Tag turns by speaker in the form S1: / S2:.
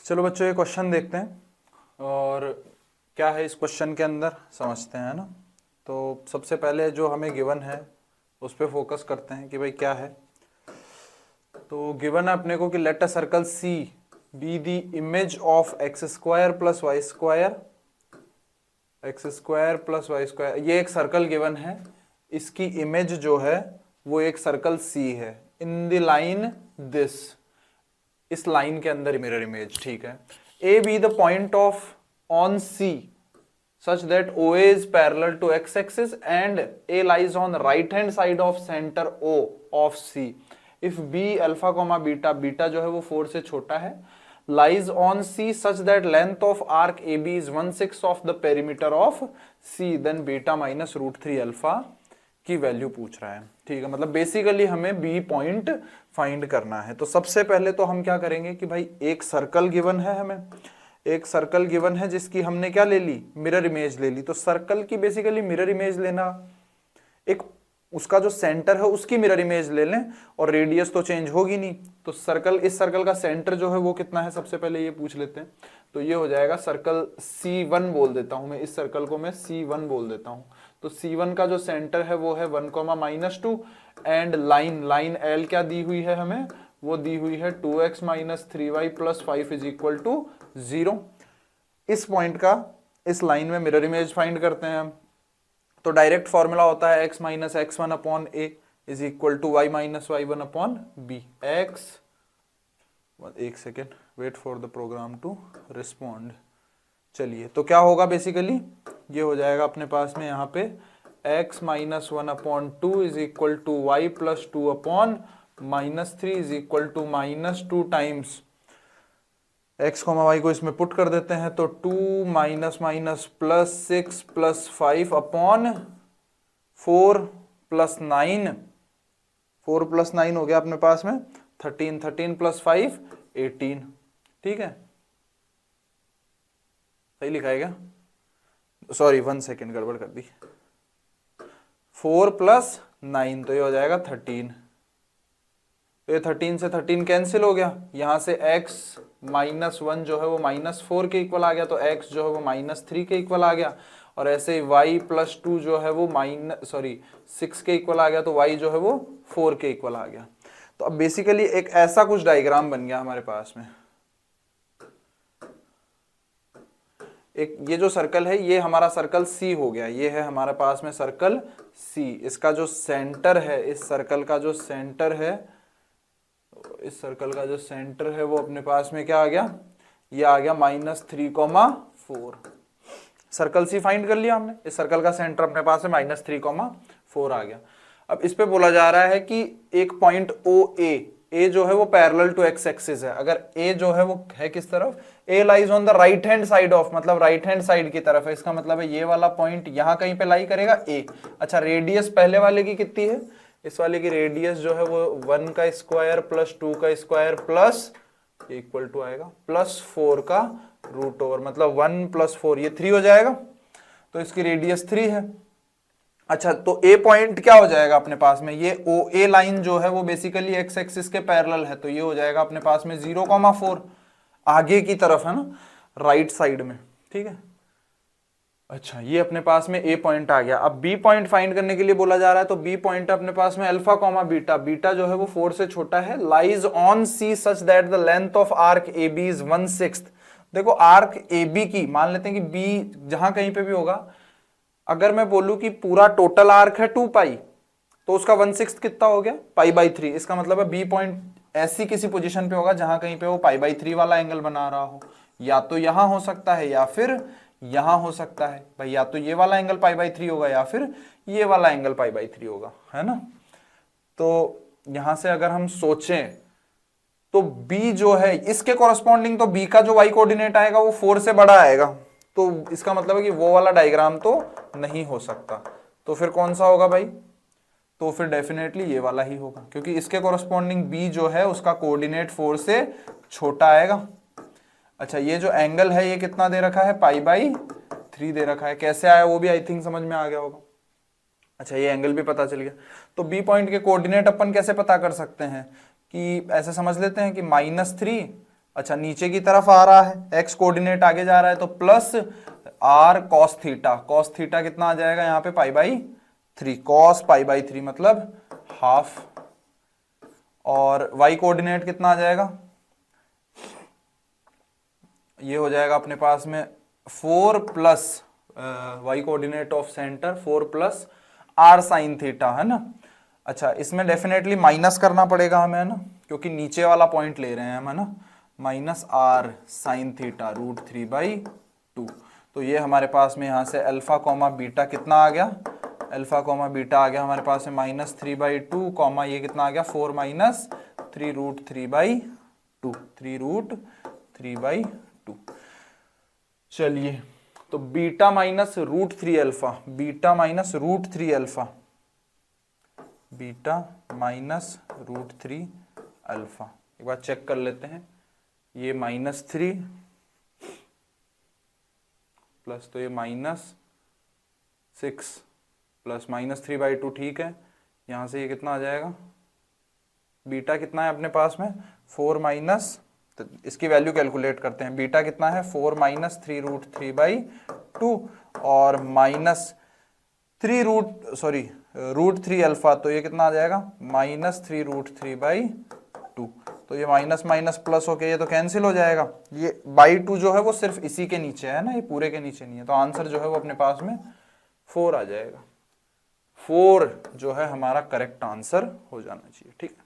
S1: चलो बच्चों ये क्वेश्चन देखते हैं और क्या है इस क्वेश्चन के अंदर समझते हैं, है ना। तो सबसे पहले जो हमें गिवन है उस पर फोकस करते हैं कि भाई क्या है। तो गिवन है अपने को कि let a circle C be the image of x square plus y square, x square plus y square. ये एक सर्कल गिवन है, इसकी इमेज जो है वो एक सर्कल सी है इन द लाइन दिस, इस लाइन के अंदर मिरर इमेज, ठीक है। A B the point of on C such that OA is parallel to x axis and A lies on right hand side of center O of C. If B alpha comma beta, beta जो है वो 4 से छोटा है, lies on C such that length of arc AB is 1/6 of the perimeter of C, then beta minus √3 alpha की value पूछ रहा है, ठीक है। मतलब बेसिकली हमें B पॉइंट फाइंड करना है। तो सबसे पहले तो हम क्या करेंगे कि भाई एक सर्कल गिवन है, हमें एक सर्कल गिवन है जिसकी हमने क्या ले ली, मिरर इमेज ले ली। तो सर्कल की बेसिकली मिरर इमेज लेना, एक उसका जो सेंटर है उसकी मिरर इमेज ले लें और रेडियस तो चेंज होगी नहीं। तो सर्कल, इस सर्कल का सेंटर जो है वो कितना है सबसे पहले ये पूछ लेते हैं। तो ये हो जाएगा सर्कल C1 बोल देता हूं मैं, इस सर्कल को मैं C1 बोल देता हूं। तो C1 का जो सेंटर है वो है 1, एंड लाइन L क्या दी हुई है हमें, वो दी हुई है 2x - 3y + 5 = 0। इस पॉइंट का इस लाइन में मिरर इमेज फाइंड करते हैं हम। तो डायरेक्ट फॉर्मूला होता है x - x1/a = y - y1/b। x, एक second, wait for the program to respond. चलिए तो क्या होगा बेसिकली, ये हो जाएगा अपने पास में यहाँ पे x - 1/2 = y + 2/-3 = -2 times x, y को इसमें पुट कर देते हैं। तो 2 - +6 + 5/4 + 9, 4 + 9 हो गया अपने पास में 13, 13 + 5 18, ठीक है। सही लिखा है क्या, सॉरी 1 सेकेंड गड़बड़ कर दी। 4 + 9 तो ये हो जाएगा 13। तो ये 13 से 13 कैंसिल हो गया, यहां से x - 1 जो है वो -4 के इक्वल आ गया, तो x जो है वो -3 के इक्वल आ गया। और ऐसे ही y + 2 जो है वो 6 के इक्वल आ गया, तो y जो है वो 4 के इक्वल आ गया। तो अब बेसिकली एक ऐसा कुछ डायग्राम बन गया हमारे पास में। एक ये जो सर्कल है ये हमारा सर्कल C हो गया, ये है हमारे पास में सर्कल C। इसका जो सेंटर है, इस सर्कल का जो सेंटर है, इस सर्कल का जो सेंटर है वो अपने पास में क्या आ गया, ये आ गया -3,4। सर्कल C फाइंड कर लिया हमने, इस सर्कल का सेंटर अपने पास है -3,4 आ गया। अब इस पे बोला जा रहा है कि एक पॉइंट OA, A जो है वो पैरेलल टू x एक्सिस है। अगर A जो है वो है किस तरफ, A lies on the right hand side of, मतलब राइट हैंड साइड की तरफ है। इसका मतलब है ये वाला पॉइंट यहां कहीं पे लाई करेगा A। अच्छा, रेडियस पहले वाले की कितनी है, इस वाले की रेडियस जो है वो 1 का स्क्वायर + 2 का स्क्वायर प्लस इक्वल टू आएगा +4 का √, मतलब 1 + 4 ये 3 हो जाएगा। तो इसकी रेडियस 3 है। अच्छा, तो ए पॉइंट क्या हो जाएगा अपने पास में, ये OA लाइन जो है वो बेसिकली x एक्सिस के पैरेलल है। तो ये हो जाएगा अपने पास में 0,4 आगे की तरफ है ना, राइट साइड में, ठीक है। अच्छा, ये अपने पास में A पॉइंट आ गया। अब B पॉइंट फाइंड करने के लिए बोला जा रहा है। तो B पॉइंट अपने पास में अल्फा कॉमा बीटा, बीटा जो है वो 4 से छोटा है, lies on C such that the length of arc AB is 1/6। देखो आर्क AB की, मान लेते हैं कि B जहां कहीं पे भी होगा, अगर मैं बोलूं कि पूरा टोटल आर्क है 2 पाई, तो उसका 1/6 कितना हो गया, π/3। इसका मतलब है B पॉइंट ऐसी किसी पोजीशन पे होगा जहां कहीं पे वो π/3 वाला एंगल बना रहा हो। या तो यहां हो सकता है या फिर यहां हो सकता है भाई, या तो ये वाला एंगल π/3 होगा या फिर ये वाला एंगल π/3 होगा, है ना। तो यहां से अगर हम सोचें तो B जो है इसके कॉरस्पॉन्डिंग, तो B का जो y कोऑर्डिनेट आएगा वो 4 से बड़ा आएगा। तो इसका मतलब है कि वो वाला डायग्राम तो नहीं हो सकता। तो फिर कौन सा होगा भाई, तो फिर डेफिनेटली ये वाला ही होगा, क्योंकि इसके कॉरस्पॉन्डिंग B जो है उसका कोऑर्डिनेट 4 से छोटा आएगा। अच्छा, ये जो एंगल है ये कितना दे रखा है, π/3 दे रखा है। कैसे आया वो भी आई थिंक समझ में आ गया होगा। अच्छा, ये एंगल भी पता चल गया। तो B पॉइंट के कोऑर्डिनेट अपन कैसे पता कर सकते हैं, कि ऐसे समझ लेते हैं कि -3 अच्छा नीचे की तरफ आ रहा है, एक्स कोऑर्डिनेट आगे जा रहा है, तो plus r cos theta, cos theta कितना आ जाएगा यहाँ पे pi by 3, cos pi by 3 मतलब हाफ, और वाई कोऑर्डिनेट कितना आ जाएगा, ये हो जाएगा अपने पास में 4 plus y coordinate of centre 4 plus r sine theta, है ना। अच्छा इसमें डेफिनेटली माइनस करना पड़ेगा हमें, है ना, क्योंकि नीचे वाला पॉइंट ले रहे हैं हम, है ना, माइनस आर साइन थीटा √3/2। तो ये हमारे पास में यहाँ से अल्फा कॉमा बीटा कितना आ गया, अल्फा कॉमा बीटा आ गया हमारे पास में -3/2 कॉमा ये कितना आ गया 4 माइनस 3√3/2, 3√3/2। चलिए तो beta minus √3 alpha, beta minus √3 alpha, beta minus √3 alpha, एक बार चेक कर लेते हैं, ये -3 प्लस तो ये -6 प्लस -3/2, ठीक है। यहां से ये कितना आ जाएगा, बीटा कितना है अपने पास में 4 माइनस, तो इसकी वैल्यू कैलकुलेट करते हैं, बीटा कितना है 4 माइनस 3√3/2 और √3 अल्फा, तो ये कितना आ जाएगा -3√3/2। तो ये माइनस माइनस प्लस होके ये तो कैंसिल हो जाएगा, ये बाई 2 जो है वो सिर्फ इसी के नीचे है ना, ये पूरे के नीचे नहीं है, तो आंसर जो है वो अपने पास में 4 आ जाएगा। 4 जो है हमारा करेक्ट आंसर हो जाना चाहिए, ठीक है।